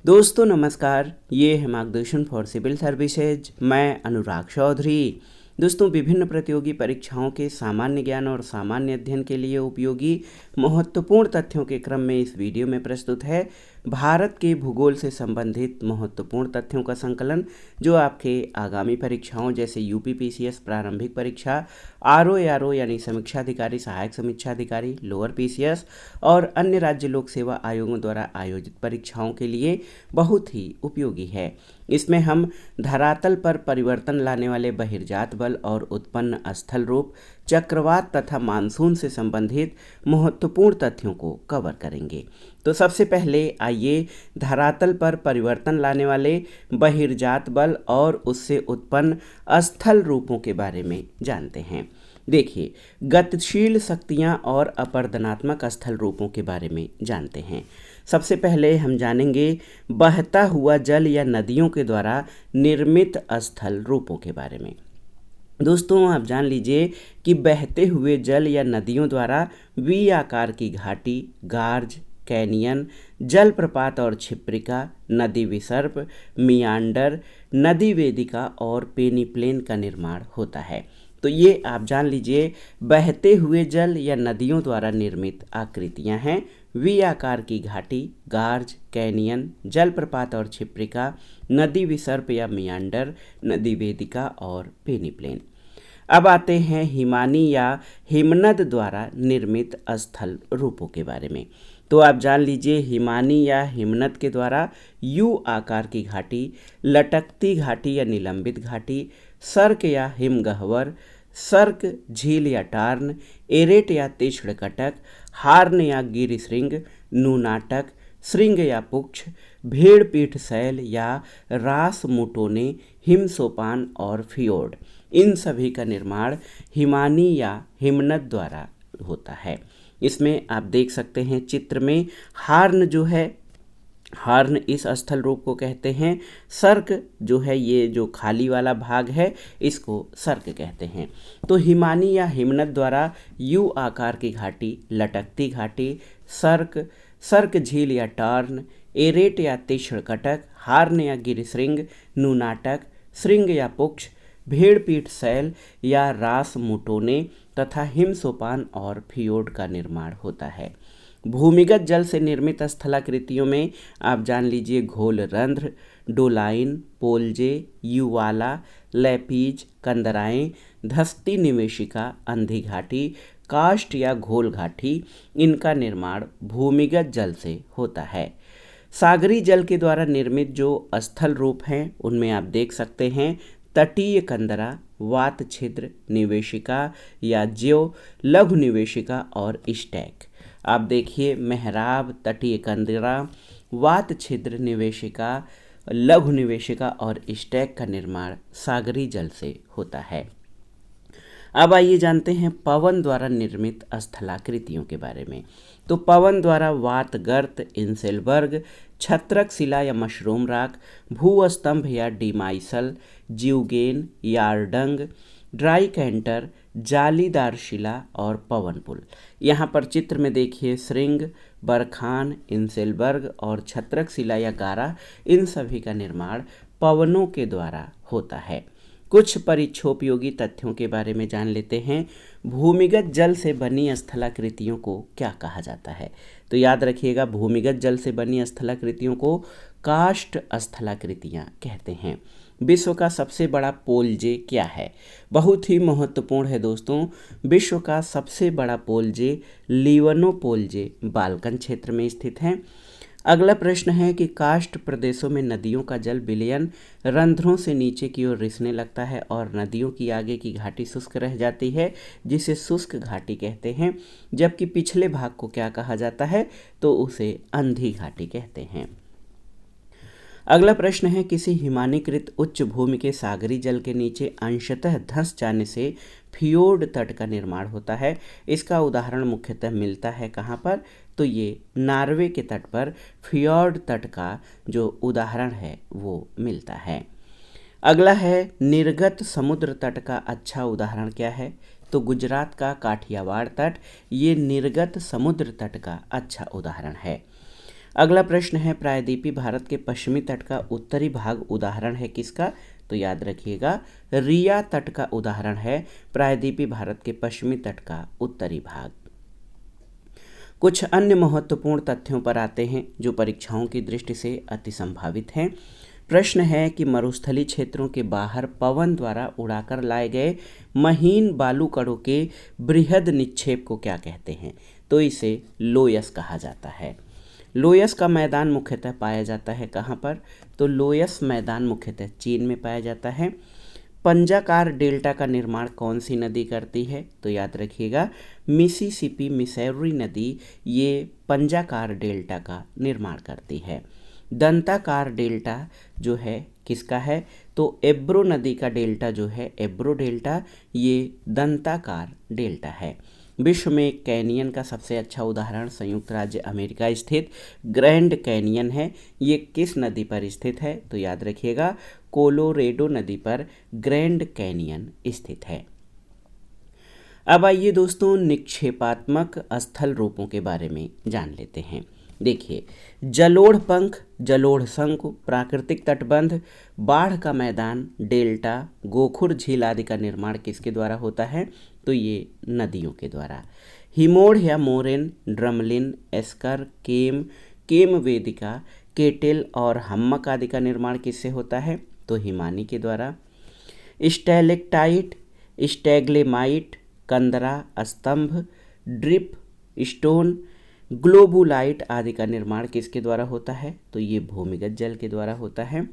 दोस्तों नमस्कार, ये है मार्गदर्शन फॉर सिविल सर्विसेज। मैं अनुराग चौधरी। दोस्तों, विभिन्न प्रतियोगी परीक्षाओं के सामान्य ज्ञान और सामान्य अध्ययन के लिए उपयोगी महत्वपूर्ण तथ्यों के क्रम में इस वीडियो में प्रस्तुत है भारत के भूगोल से संबंधित महत्वपूर्ण तथ्यों का संकलन, जो आपके आगामी परीक्षाओं जैसे यूपीपीसीएस प्रारंभिक परीक्षा, आरओ यानी समीक्षा अधिकारी, सहायक समीक्षा अधिकारी, लोअर पीसीएस और अन्य राज्य लोक सेवा आयोगों द्वारा आयोजित परीक्षाओं के लिए बहुत ही उपयोगी है। इसमें हम धरातल पर परिवर्तन लाने वाले बहिर्जात बल और उत्पन्न स्थल रूप, चक्रवात तथा मानसून से संबंधित महत्वपूर्ण तथ्यों को कवर करेंगे। तो सबसे पहले आइए धरातल पर परिवर्तन लाने वाले बहिर्जात बल और उससे उत्पन्न स्थल रूपों के बारे में जानते हैं। देखिए, गतिशील शक्तियाँ और अपरदनात्मक स्थल रूपों के बारे में जानते हैं। सबसे पहले हम जानेंगे बहता हुआ जल या नदियों के द्वारा निर्मित स्थल रूपों के बारे में। दोस्तों, आप जान लीजिए कि बहते हुए जल या नदियों द्वारा वी आकार की घाटी, गार्ज, कैनियन, जलप्रपात और छिप्रिका, नदी विसर्प, मियांडर, नदी वेदिका और पेनीप्लेन का निर्माण होता है। तो ये आप जान लीजिए बहते हुए जल या नदियों द्वारा निर्मित आकृतियां हैं। वी आकार की घाटी, गार्ज, कैनियन, जलप्रपात और छिप्रिका, नदी विसर्प या मियांडर, नदी वेदिका और पेनीप्लेन। अब आते हैं हिमानी या हिमनद द्वारा निर्मित स्थल रूपों के बारे में। तो आप जान लीजिए हिमानी या हिमनद के द्वारा यू आकार की घाटी, लटकती घाटी या निलंबित घाटी, सर्क या हिमगह्वर, सर्क, झील या टार्न, एरेट या तीक्ष्ण कटक, हार्न या गिरिशृंग, नूनाटक, श्रृंग या पुक्ष, भेड़ पीठ शैल या रास मुटोने, हिमसोपान और फियोर्ड, इन सभी का निर्माण हिमानी या हिमनद द्वारा होता है। इसमें आप देख सकते हैं चित्र में हार्न जो है, हार्न इस स्थल रूप को कहते हैं। सर्क जो है, ये जो खाली वाला भाग है, इसको सर्क कहते हैं। तो हिमानी या हिमनद द्वारा यू आकार की घाटी, लटकती घाटी, सर्क, सर्क झील या टर्न, एरेट या तीक्ष्ण कटक, हार्न या गिरिशृंग, नूनाटक, श्रृंग या पुक्ष, भेड़ पीठ शैल या रास मुटोने तथा हिमसोपान और फियोर्ड का निर्माण होता है। भूमिगत जल से निर्मित स्थलाकृतियों में आप जान लीजिए घोल रंध्र, डोलाइन, पोलजे, युवाला, लैपीज, कंदराएं, धस्ती निवेशिका, अंधी घाटी, काष्ठ या घोल घाटी, इनका निर्माण भूमिगत जल से होता है। सागरी जल के द्वारा निर्मित जो स्थल रूप हैं उनमें आप देख सकते हैं तटीय कंदरा, वात छिद्र, निवेशिका या ज्यो, लघु निवेशिका और स्टैक। आप देखिए मेहराब, तटीय कंदरा, वात छिद्र, निवेशिका, लघु निवेशिका और स्टैक का निर्माण सागरी जल से होता है। अब आइए जानते हैं पवन द्वारा निर्मित स्थलाकृतियों के बारे में। तो पवन द्वारा वात गर्त, इंसेलबर्ग, छत्रक शिला या मशरूम राख, भूस्तंभ या डिमाइसल, जीवगेन, यार्डंग, ड्राई कैंटर, जालीदार शिला और पवन पुल। यहाँ पर चित्र में देखिए श्रृंग, बरखान, इंसेलबर्ग और छत्रक शिला या गारा, इन सभी का निर्माण पवनों के द्वारा होता है। कुछ परीक्षोपयोगी तथ्यों के बारे में जान लेते हैं। भूमिगत जल से बनी स्थलाकृतियों को क्या कहा जाता है? तो याद रखिएगा, भूमिगत जल से बनी स्थलाकृतियों को काष्ठ स्थलाकृतियाँ कहते हैं। विश्व का सबसे बड़ा पोलजे क्या है? बहुत ही महत्वपूर्ण है दोस्तों। विश्व का सबसे बड़ा पोलजे लिवनोपोलजे बाल्कन क्षेत्र में स्थित है। अगला प्रश्न है कि काष्ठ प्रदेशों में नदियों का जल विलयन रंध्रों से नीचे की ओर रिसने लगता है और नदियों की आगे की घाटी शुष्क रह जाती है, जिसे शुष्क घाटी कहते हैं। जबकि पिछले भाग को क्या कहा जाता है? तो उसे अंधी घाटी कहते हैं। अगला प्रश्न है किसी हिमानीकृत उच्च भूमि के सागरी जल के नीचे अंशतः धंस जाने से फियोर्ड तट का निर्माण होता है। इसका उदाहरण मुख्यतः मिलता है कहाँ पर? तो ये नॉर्वे के तट पर फियोर्ड तट का जो उदाहरण है वो मिलता है। अगला है निर्गत समुद्र तट का अच्छा उदाहरण क्या है? तो गुजरात का काठियावाड़ तट ये निर्गत समुद्र तट का अच्छा उदाहरण है। अगला प्रश्न है, प्रायद्वीपीय भारत के पश्चिमी तट का उत्तरी भाग उदाहरण है किसका? तो याद रखिएगा, रिया तट का उदाहरण है प्रायद्वीपीय भारत के पश्चिमी तट का उत्तरी भाग। कुछ अन्य महत्वपूर्ण तथ्यों पर आते हैं जो परीक्षाओं की दृष्टि से अति संभावित हैं। प्रश्न है कि मरुस्थलीय क्षेत्रों के बाहर पवन द्वारा उड़ाकर लाए गए महीन बालू कणों के बृहद निक्षेप को क्या कहते हैं? तो इसे लोयस कहा जाता है। लोयस का मैदान मुख्यतः पाया जाता है कहाँ पर? तो लोयस मैदान मुख्यतः चीन में पाया जाता है। पंजाकार डेल्टा का निर्माण कौन सी नदी करती है? तो याद रखिएगा, मिसिसिपी मिसौरी नदी ये पंजाकार डेल्टा का निर्माण करती है। दंताकार डेल्टा जो है किसका है? तो एब्रो नदी का डेल्टा जो है, एब्रो डेल्टा, ये दंताकार डेल्टा है। विश्व में कैनियन का सबसे अच्छा उदाहरण संयुक्त राज्य अमेरिका स्थित ग्रैंड कैनियन है। ये किस नदी पर स्थित है? तो याद रखिएगा, कोलोरेडो नदी पर ग्रैंड कैनियन स्थित है। अब आइए दोस्तों, निक्षेपात्मक स्थल रूपों के बारे में जान लेते हैं। देखिए, जलोढ़ पंख, जलोढ़ शंकु, प्राकृतिक तटबंध, बाढ़ का मैदान, डेल्टा, गोखुर झील आदि का निर्माण किसके द्वारा होता है? तो ये नदियों के द्वारा। हिमोड़ या मोरेन, ड्रमलिन, एस्कर, केम, केम वेदिका, केटेल और हम्मक आदि का निर्माण किससे होता है? तो हिमानी के द्वारा। स्टैलेक्टाइट, स्टैग्लेमाइट, कंदरा, स्तंभ, ड्रिप, स्टोन, ग्लोबुलाइट आदि का निर्माण किसके द्वारा होता है? तो ये भूमिगत जल के द्वारा होता है।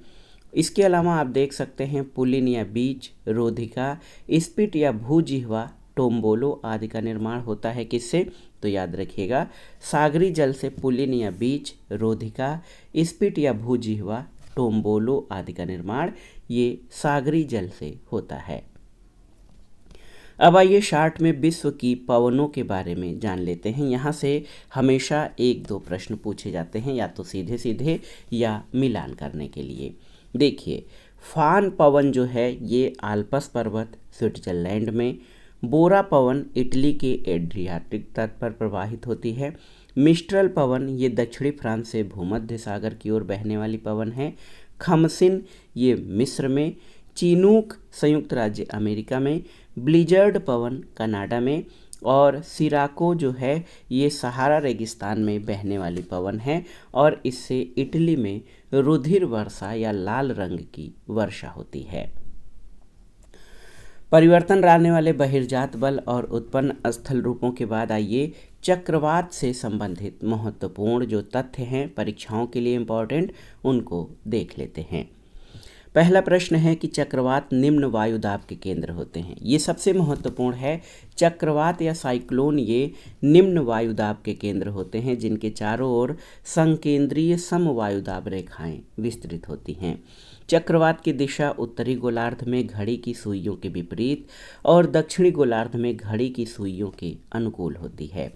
इसके अलावा आप देख सकते हैं पुलिन या बीच, रोधिका, स्पिट या भूजिह्वा, टोम्बोलो आदि का निर्माण होता है किससे? तो याद रखिएगा, सागरी जल से पुलिन या बीच, रोधिका, स्पिट या भूजिह्वा, टोम्बोलो आदि का निर्माण ये सागरी जल से होता है। अब आइए शार्ट में विश्व की पवनों के बारे में जान लेते हैं। यहाँ से हमेशा 1-2 प्रश्न पूछे जाते हैं, या तो सीधे सीधे या मिलान करने के लिए। देखिए, फान पवन जो है ये आल्प्स पर्वत स्विट्जरलैंड में, बोरा पवन इटली के एड्रियाटिक तट पर प्रवाहित होती है, मिस्ट्रल पवन ये दक्षिणी फ्रांस से भूमध्य सागर की ओर बहने वाली पवन है, खमसिन ये मिस्र में, चिनूक संयुक्त राज्य अमेरिका में, ब्लिजर्ड पवन कनाडा में, और सिराको जो है ये सहारा रेगिस्तान में बहने वाली पवन है और इससे इटली में रुधिर वर्षा या लाल रंग की वर्षा होती है। परिवर्तन लाने वाले बहिर्जात बल और उत्पन्न स्थल रूपों के बाद आइए चक्रवात से संबंधित महत्वपूर्ण जो तथ्य हैं परीक्षाओं के लिए इम्पोर्टेंट, उनको देख लेते हैं। पहला प्रश्न है कि चक्रवात निम्न वायुदाब के केंद्र होते हैं। ये सबसे महत्वपूर्ण है। चक्रवात या साइक्लोन ये निम्न वायुदाब के केंद्र होते हैं जिनके चारों ओर संकेंद्रीय समवायुदाब रेखाएं विस्तृत होती हैं। चक्रवात की दिशा उत्तरी गोलार्ध में घड़ी की सुइयों के विपरीत और दक्षिणी गोलार्ध में घड़ी की सुइयों के अनुकूल होती है।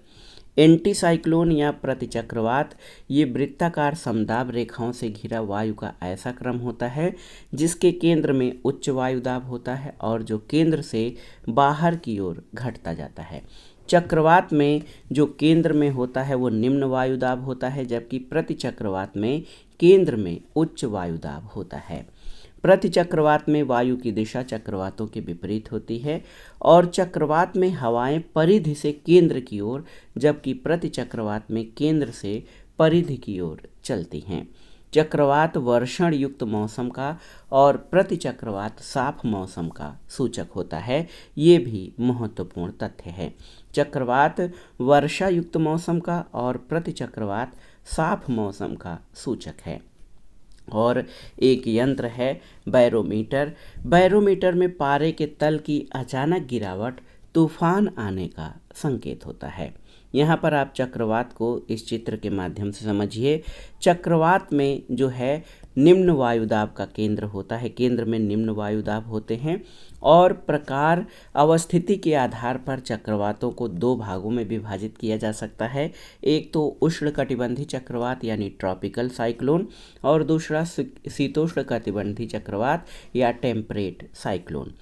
एंटी साइक्लोन या प्रतिचक्रवात ये वृत्ताकार समदाब रेखाओं से घिरा वायु का ऐसा क्रम होता है जिसके केंद्र में उच्च वायुदाब होता है और जो केंद्र से बाहर की ओर घटता जाता है। चक्रवात में जो केंद्र में होता है वो निम्न वायुदाब होता है, जबकि प्रतिचक्रवात में केंद्र में उच्च वायुदाब होता है। प्रतिचक्रवात में वायु की दिशा चक्रवातों के विपरीत होती है और चक्रवात में हवाएं परिधि से केंद्र की ओर, जबकि प्रतिचक्रवात में केंद्र से परिधि की ओर चलती हैं। चक्रवात वर्षण युक्त मौसम का और प्रतिचक्रवात साफ मौसम का सूचक होता है। ये भी महत्वपूर्ण तथ्य है। चक्रवात वर्षा युक्त मौसम का और प्रतिचक्रवात साफ मौसम का सूचक है। और एक यंत्र है बैरोमीटर। बैरोमीटर में पारे के तल की अचानक गिरावट तूफान आने का संकेत होता है। यहाँ पर आप चक्रवात को इस चित्र के माध्यम से समझिए। चक्रवात में जो है निम्न वायुदाब का केंद्र होता है, केंद्र में निम्न वायुदाब होते हैं और प्रकार अवस्थिति के आधार पर चक्रवातों को दो भागों में विभाजित किया जा सकता है। एक तो उष्णकटिबंधीय चक्रवात यानी ट्रॉपिकल साइक्लोन और दूसरा शीतोष्णकटिबंधीय चक्रवात या टेम्परेट साइक्लोन।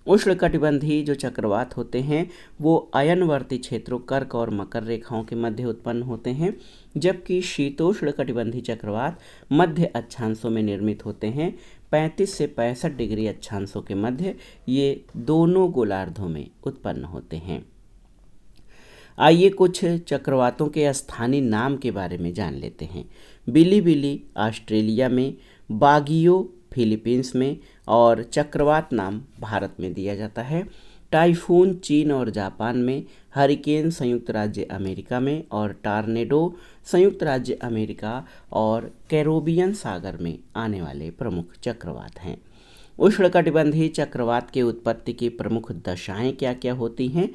उष्णकटिबंधीय जो चक्रवात होते हैं वो अयनवर्ती क्षेत्रों कर्क और मकर रेखाओं के मध्य उत्पन्न होते हैं, जबकि शीतोष्णकटिबंधीय चक्रवात मध्य अक्षांशों में निर्मित होते हैं। 35 से 65 डिग्री अक्षांशों के मध्य ये दोनों गोलार्धों में उत्पन्न होते हैं। आइए कुछ चक्रवातों के स्थानीय नाम के बारे में जान लेते हैं। बिलीबिली ऑस्ट्रेलिया में, बागियो फिलीपींस में और चक्रवात नाम भारत में दिया जाता है। टाइफून चीन और जापान में, हरिकेन संयुक्त राज्य अमेरिका में और टॉर्नेडो संयुक्त राज्य अमेरिका और कैरोबियन सागर में आने वाले प्रमुख चक्रवात हैं। उष्णकटिबंधीय चक्रवात के उत्पत्ति की प्रमुख दशाएं क्या क्या होती हैं?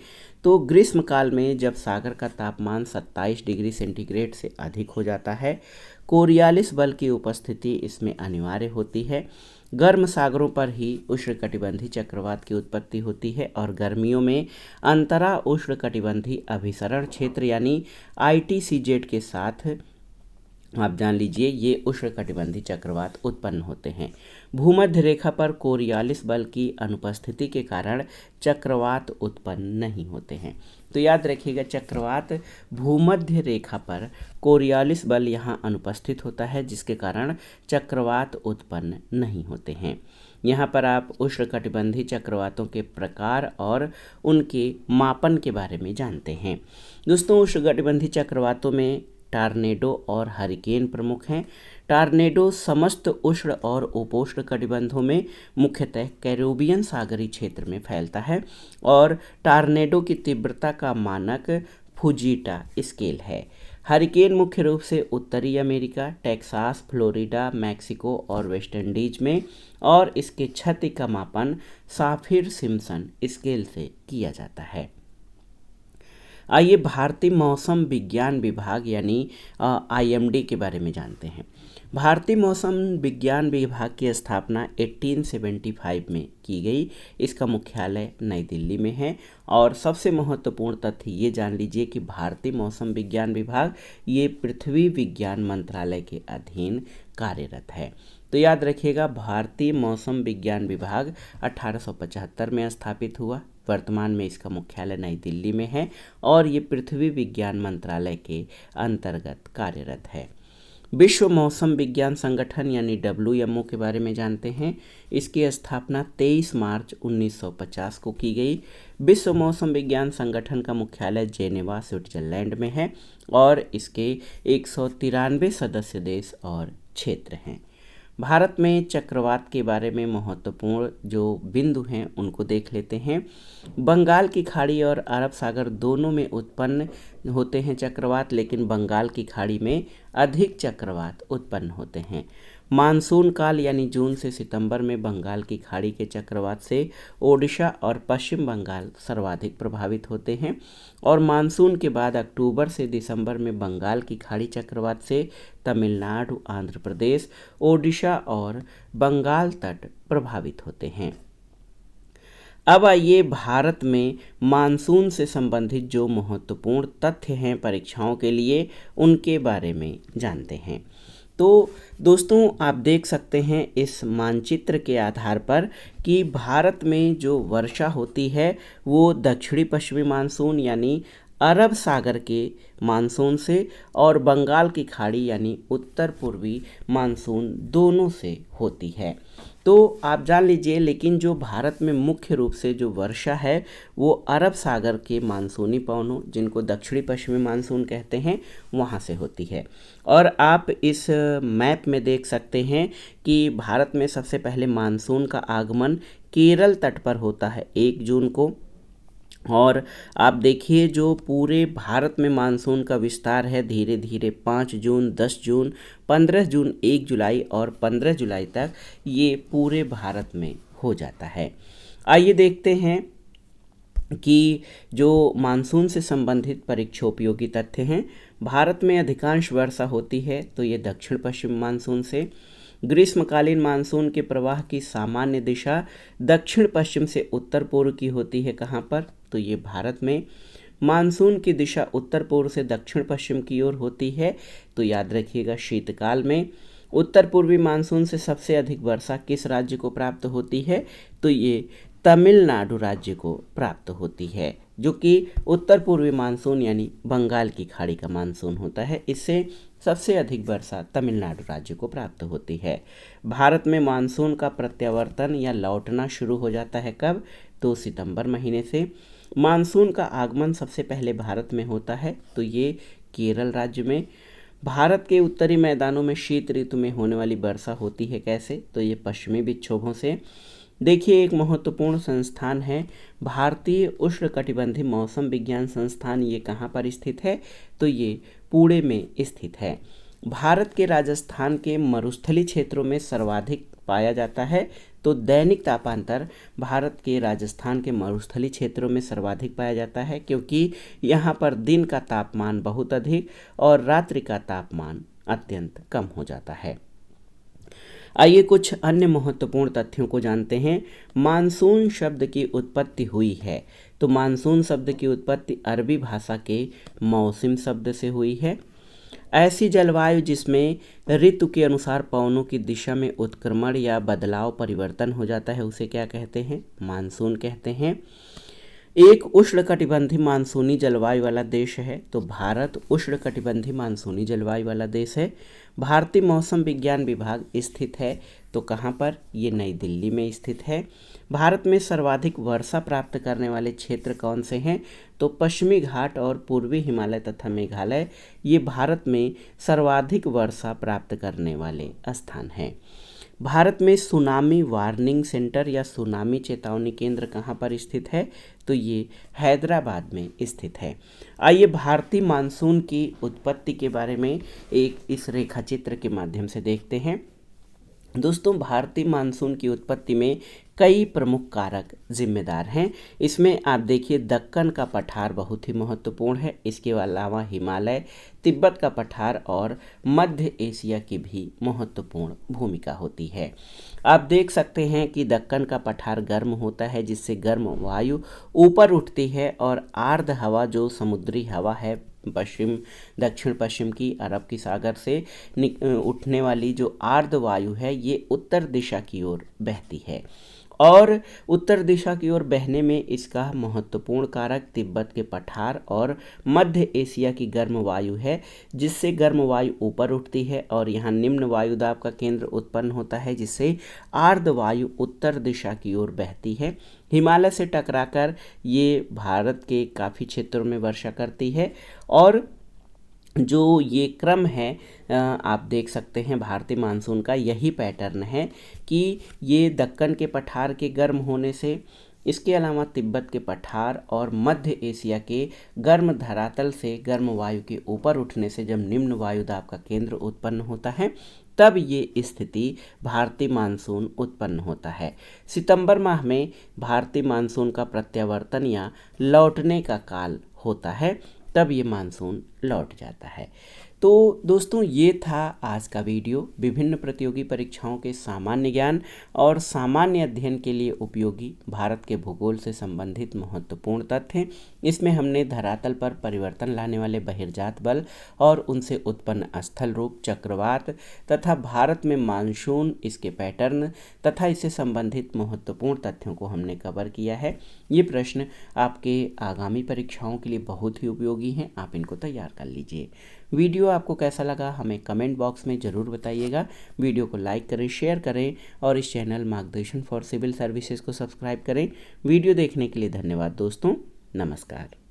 तो ग्रीष्म काल में जब सागर का तापमान 27 डिग्री सेंटीग्रेड से अधिक हो जाता है, कोरियालिस बल की उपस्थिति इसमें अनिवार्य होती है। गर्म सागरों पर ही उष्णकटिबंधीय चक्रवात की उत्पत्ति होती है और गर्मियों में अंतरा उष्णकटिबंधीय अभिसरण क्षेत्र यानी ITCZ के साथ आप जान लीजिए ये उष्णकटिबंधीय चक्रवात उत्पन्न होते हैं। भूमध्य रेखा पर कोरियालिस बल की अनुपस्थिति के कारण चक्रवात उत्पन्न नहीं होते हैं। तो याद रखिएगा, चक्रवात भूमध्य रेखा पर कोरियालिस बल यहाँ अनुपस्थित होता है, जिसके कारण चक्रवात उत्पन्न नहीं होते हैं। यहाँ पर आप उष्णकटिबंधीय चक्रवातों के प्रकार और उनके मापन के बारे में जानते हैं। दोस्तों, उष्णकटिबंधीय चक्रवातों में टॉर्नेडो और हरिकेन प्रमुख हैं। टॉर्नेडो समस्त उष्ण और उपोष्ण कटिबंधों में मुख्यतः कैरिबियन सागरीय क्षेत्र में फैलता है और टॉर्नेडो की तीव्रता का मानक फुजीटा स्केल है। हरिकेन मुख्य रूप से उत्तरी अमेरिका, टेक्सास, फ्लोरिडा, मैक्सिको और वेस्ट इंडीज में और इसके क्षति का मापन साफिर सिम्पसन स्केल से किया जाता है। आइए भारतीय मौसम विज्ञान विभाग यानी IMD के बारे में जानते हैं। भारतीय मौसम विज्ञान विभाग की स्थापना 1875 में की गई। इसका मुख्यालय नई दिल्ली में है और सबसे महत्वपूर्ण तथ्य ये जान लीजिए कि भारतीय मौसम विज्ञान विभाग ये पृथ्वी विज्ञान मंत्रालय के अधीन कार्यरत है। तो याद रखिएगा, भारतीय मौसम विज्ञान विभाग 1875 में स्थापित हुआ। वर्तमान में इसका मुख्यालय नई दिल्ली में है और ये पृथ्वी विज्ञान मंत्रालय के अंतर्गत कार्यरत है। विश्व मौसम विज्ञान संगठन यानी WMO के बारे में जानते हैं। इसकी स्थापना 23 मार्च 1950 को की गई। विश्व मौसम विज्ञान संगठन का मुख्यालय जेनेवा स्विट्जरलैंड में है और इसके 193 सदस्य देश और क्षेत्र हैं। भारत में चक्रवात के बारे में महत्वपूर्ण जो बिंदु हैं उनको देख लेते हैं। बंगाल की खाड़ी और अरब सागर दोनों में उत्पन्न होते हैं चक्रवात, लेकिन बंगाल की खाड़ी में अधिक चक्रवात उत्पन्न होते हैं। मानसून काल यानी जून से सितंबर में बंगाल की खाड़ी के चक्रवात से ओडिशा और पश्चिम बंगाल सर्वाधिक प्रभावित होते हैं और मानसून के बाद अक्टूबर से दिसंबर में बंगाल की खाड़ी चक्रवात से तमिलनाडु, आंध्र प्रदेश, ओडिशा और बंगाल तट प्रभावित होते हैं। अब आइए भारत में मानसून से संबंधित जो महत्वपूर्ण तथ्य हैं परीक्षाओं के लिए उनके बारे में जानते हैं। तो दोस्तों, आप देख सकते हैं इस मानचित्र के आधार पर कि भारत में जो वर्षा होती है वो दक्षिणी पश्चिमी मानसून यानी अरब सागर के मानसून से और बंगाल की खाड़ी यानी उत्तर पूर्वी मानसून दोनों से होती है। तो आप जान लीजिए, लेकिन जो भारत में मुख्य रूप से जो वर्षा है वो अरब सागर के मानसूनी पवनों, जिनको दक्षिणी पश्चिमी मानसून कहते हैं, वहाँ से होती है। और आप इस मैप में देख सकते हैं कि भारत में सबसे पहले मानसून का आगमन केरल तट पर होता है 1 जून को। और आप देखिए जो पूरे भारत में मानसून का विस्तार है धीरे धीरे 5 जून, 10 जून, 15 जून, 1 जुलाई और 15 जुलाई तक ये पूरे भारत में हो जाता है। आइए देखते हैं कि जो मानसून से संबंधित परीक्षोपयोगी तथ्य हैं। भारत में अधिकांश वर्षा होती है तो ये दक्षिण पश्चिम मानसून से। ग्रीष्मकालीन मानसून के प्रवाह की सामान्य दिशा दक्षिण पश्चिम से उत्तर पूर्व की होती है। कहाँ पर? तो ये भारत में मानसून की दिशा उत्तर पूर्व से दक्षिण पश्चिम की ओर होती है। तो याद रखिएगा, शीतकाल में उत्तर पूर्वी मानसून से सबसे अधिक वर्षा किस राज्य को प्राप्त होती है? तो ये तमिलनाडु राज्य को प्राप्त होती है, जो कि उत्तर पूर्वी मानसून यानी बंगाल की खाड़ी का मानसून होता है। इससे सबसे अधिक वर्षा तमिलनाडु राज्य को प्राप्त होती है। भारत में मानसून का प्रत्यावर्तन या लौटना शुरू हो जाता है कब? तो सितंबर महीने से। मानसून का आगमन सबसे पहले भारत में होता है, तो ये केरल राज्य में। भारत के उत्तरी मैदानों में शीत ऋतु में होने वाली वर्षा होती है कैसे? तो ये पश्चिमी विक्षोभों से। देखिए, एक महत्वपूर्ण संस्थान है भारतीय उष्णकटिबंधीय मौसम विज्ञान संस्थान। ये कहाँ पर स्थित है? तो ये पुणे में स्थित है। भारत के राजस्थान के मरुस्थलीय क्षेत्रों में सर्वाधिक पाया जाता है। तो दैनिक तापांतर भारत के राजस्थान के मरुस्थलीय क्षेत्रों में सर्वाधिक पाया जाता है, क्योंकि यहाँ पर दिन का तापमान बहुत अधिक और रात्रि का तापमान अत्यंत कम हो जाता है। आइए कुछ अन्य महत्वपूर्ण तथ्यों को जानते हैं। मानसून शब्द की उत्पत्ति हुई है। तो मानसून शब्द की उत्पत्ति अरबी भाषा के मौसम शब्द से हुई है। ऐसी जलवायु जिसमें ऋतु के अनुसार पवनों की दिशा में उत्क्रमण या बदलाव परिवर्तन हो जाता है, उसे क्या कहते हैं? मानसून कहते हैं। एक उष्णकटिबंधीय मानसूनी जलवायु वाला देश है। तो भारत उष्णकटिबंधीय मानसूनी जलवायु वाला देश है। भारतीय मौसम विज्ञान विभाग स्थित है। तो कहाँ पर? ये नई दिल्ली में स्थित है। भारत में सर्वाधिक वर्षा प्राप्त करने वाले क्षेत्र कौन से हैं? तो पश्चिमी घाट और पूर्वी हिमालय तथा मेघालय, ये भारत में सर्वाधिक वर्षा प्राप्त करने वाले स्थान हैं। भारत में सुनामी वार्निंग सेंटर या सुनामी चेतावनी केंद्र कहाँ पर स्थित है? तो ये हैदराबाद में स्थित है। आइए भारतीय मानसून की उत्पत्ति के बारे में एक इस रेखाचित्र के माध्यम से देखते हैं। दोस्तों, भारतीय मानसून की उत्पत्ति में कई प्रमुख कारक जिम्मेदार हैं। इसमें आप देखिए, दक्कन का पठार बहुत ही महत्वपूर्ण है। इसके अलावा हिमालय, तिब्बत का पठार और मध्य एशिया की भी महत्वपूर्ण भूमिका होती है। आप देख सकते हैं कि दक्कन का पठार गर्म होता है, जिससे गर्म वायु ऊपर उठती है और आर्द्र हवा, जो समुद्री हवा है पश्चिम दक्षिण पश्चिम की अरब की सागर से उठने वाली जो आर्द्र वायु है, ये उत्तर दिशा की ओर बहती है। और उत्तर दिशा की ओर बहने में इसका महत्वपूर्ण कारक तिब्बत के पठार और मध्य एशिया की गर्म वायु है, जिससे गर्म वायु ऊपर उठती है और यहाँ निम्न वायुदाब का केंद्र उत्पन्न होता है, जिससे आर्द्र वायु उत्तर दिशा की ओर बहती है। हिमालय से टकराकर ये भारत के काफ़ी क्षेत्रों में वर्षा करती है। और जो ये क्रम है, आप देख सकते हैं भारतीय मानसून का यही पैटर्न है कि ये दक्कन के पठार के गर्म होने से, इसके अलावा तिब्बत के पठार और मध्य एशिया के गर्म धरातल से गर्म वायु के ऊपर उठने से जब निम्न वायुदाब का केंद्र उत्पन्न होता है, तब ये स्थिति भारतीय मानसून उत्पन्न होता है। सितंबर माह में भारतीय मानसून का प्रत्यावर्तन या लौटने का काल होता है, तब ये मानसून लौट जाता है। तो दोस्तों, ये था आज का वीडियो। विभिन्न प्रतियोगी परीक्षाओं के सामान्य ज्ञान और सामान्य अध्ययन के लिए उपयोगी भारत के भूगोल से संबंधित महत्वपूर्ण तथ्य। इसमें हमने धरातल पर परिवर्तन लाने वाले बहिर्जात बल और उनसे उत्पन्न स्थल रूप चक्रवात तथा भारत में मानसून, इसके पैटर्न तथा इससे संबंधित महत्वपूर्ण तथ्यों को हमने कवर किया है। ये प्रश्न आपके आगामी परीक्षाओं के लिए बहुत ही उपयोगी हैं। आप इनको तैयार कर लीजिए। वीडियो आपको कैसा लगा हमें कमेंट बॉक्स में ज़रूर बताइएगा। वीडियो को लाइक करें, शेयर करें और इस चैनल मार्गदर्शन फॉर सिविल सर्विसेज को सब्सक्राइब करें। वीडियो देखने के लिए धन्यवाद दोस्तों। नमस्कार।